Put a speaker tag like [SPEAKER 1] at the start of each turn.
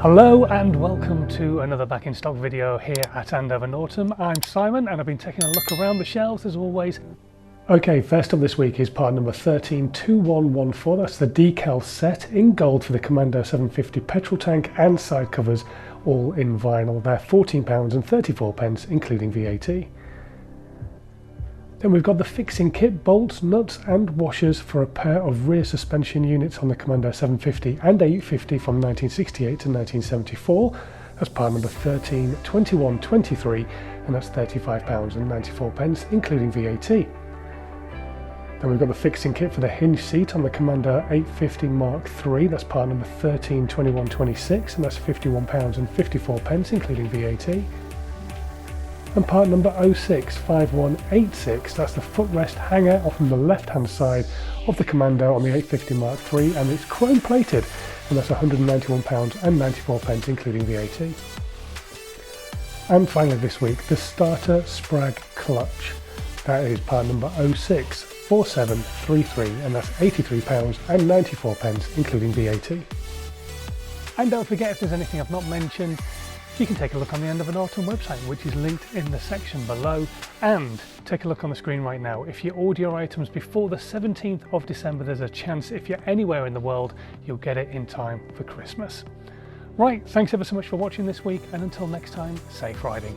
[SPEAKER 1] Hello and welcome to another back in stock video here at Andover Norton. I'm Simon and I've been taking a look around the shelves as always. Okay, first up this week is part number 132114. That's the decal set in gold for the Commando 750 petrol tank and side covers, all in vinyl. They're £14.34 including VAT. Then we've got the fixing kit, bolts, nuts and washers for a pair of rear suspension units on the Commando 750 and 850 from 1968 to 1974. That's part number 132123 and that's £35.94 including VAT. Then we've got the fixing kit for the hinge seat on the Commando 850 Mark III. That's part number 132126 and that's £51.54 including VAT. And part number 065186, that's the footrest hanger off on the left hand side of the Commando on the 850 Mark III, and it's chrome plated and that's £191.94 including VAT. And finally this week, the starter sprag clutch. That is part number 064733 and that's £83.94 including VAT. And don't forget, if there's anything I've not mentioned, you can take a look on the Andover Norton website, which is linked in the section below, and take a look on the screen right now. If you order your items before the 17th of December, there's a chance if you're anywhere in the world, you'll get it in time for Christmas. Right, thanks ever so much for watching this week, and until next time, safe riding.